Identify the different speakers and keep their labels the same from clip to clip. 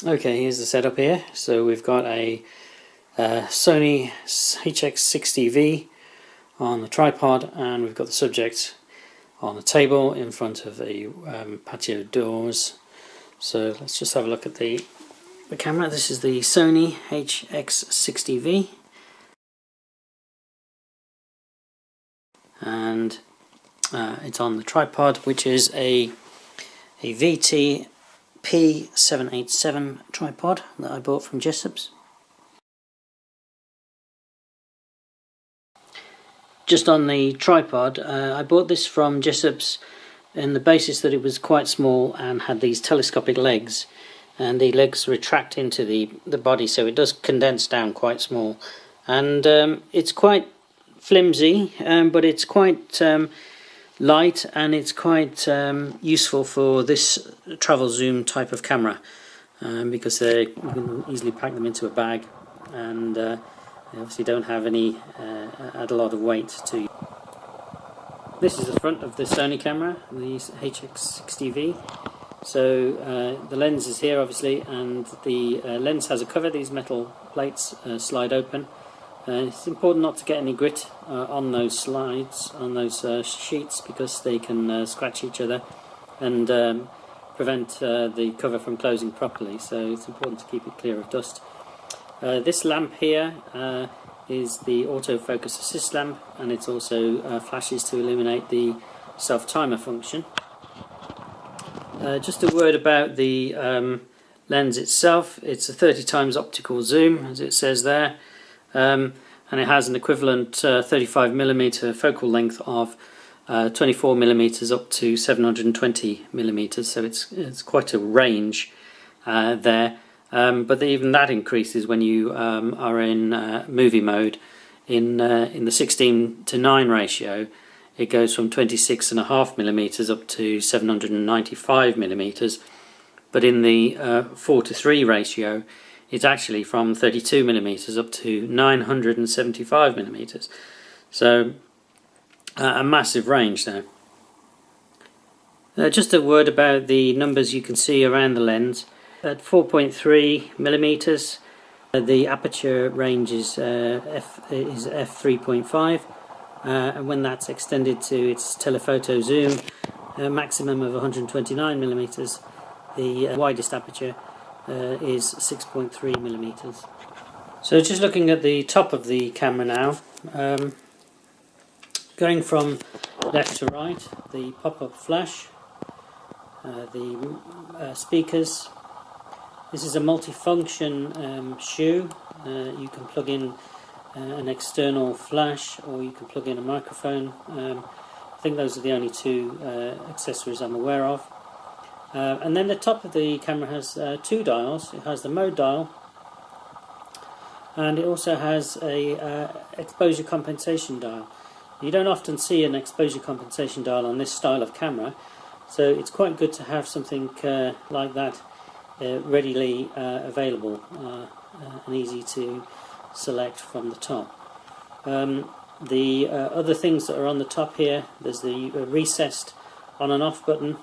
Speaker 1: Okay, here's the setup here. So we've got a Sony HX60V on the tripod, and we've got the subject on the table in front of the patio doors. So let's just have a look at the camera. This is the Sony HX60V, and it's on the tripod, which is a VT P787 tripod that I bought from Jessop's. Just on the tripod, I bought this from Jessop's on the basis that it was quite small and had these telescopic legs, and the legs retract into the body, so it does condense down quite small, and it's quite flimsy, but it's quite light, and it's quite useful for this travel zoom type of camera, because you can easily pack them into a bag, and they obviously don't have any add a lot of weight to you. This is the front of the Sony camera, the HX60V. So the lens is here obviously, and the lens has a cover. These metal plates slide open. It's important not to get any grit on those slides, on those sheets, because they can scratch each other and prevent the cover from closing properly, so it's important to keep it clear of dust. This lamp here is the autofocus assist lamp, and it also flashes to illuminate the self-timer function. Just a word about the lens itself. It's a 30 times optical zoom, as it says there. And it has an equivalent 35mm focal length of 24mm up to 720mm, so it's quite a range there. But even that increases when you are in movie mode. In the 16:9 ratio, it goes from 26.5mm up to 795mm, but in the 4:3 ratio, it's actually from 32mm up to 975mm. So a massive range there. Just a word about the numbers you can see around the lens. At 4.3mm, the aperture range is f3.5, and when that's extended to its telephoto zoom, a maximum of 129mm, the widest aperture is 6.3mm. So just looking at the top of the camera now, going from left to right, the pop-up flash, the speakers. This is a multi-function shoe. You can plug in an external flash, or you can plug in a microphone. I think those are the only two accessories I'm aware of. And then the top of the camera has two dials. It has the mode dial, and it also has a exposure compensation dial. You don't often see an exposure compensation dial on this style of camera, so it's quite good to have something like that readily available and easy to select from the top. The other things that are on the top here, there's the recessed on and off button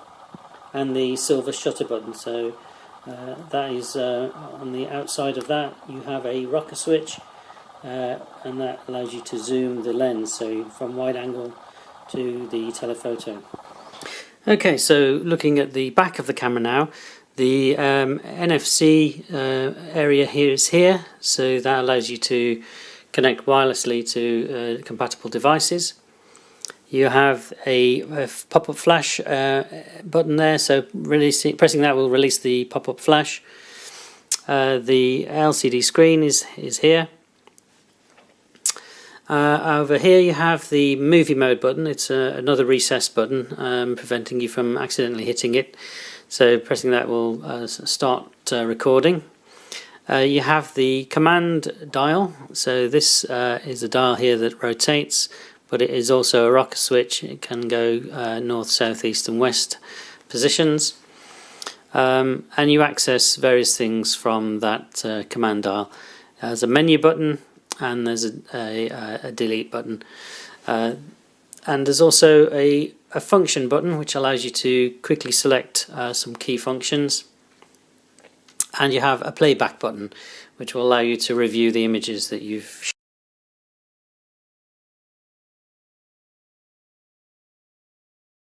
Speaker 1: and the silver shutter button. So that is on the outside of that you have a rocker switch, and that allows you to zoom the lens, so from wide angle to the telephoto. Okay, so looking at the back of the camera now, the NFC area here is here, so that allows you to connect wirelessly to compatible devices. You have a pop-up flash button there, so pressing that will release the pop-up flash. The LCD screen is here. Over here you have the movie mode button. It's another recessed button, preventing you from accidentally hitting it. So pressing that will start recording. You have the command dial. So this is a dial here that rotates, but it is also a rocker switch. It can go north, south, east and west positions. And you access various things from that command dial. There's a menu button, and there's a delete button. And there's also a function button which allows you to quickly select some key functions. and you have a playback button which will allow you to review the images that you've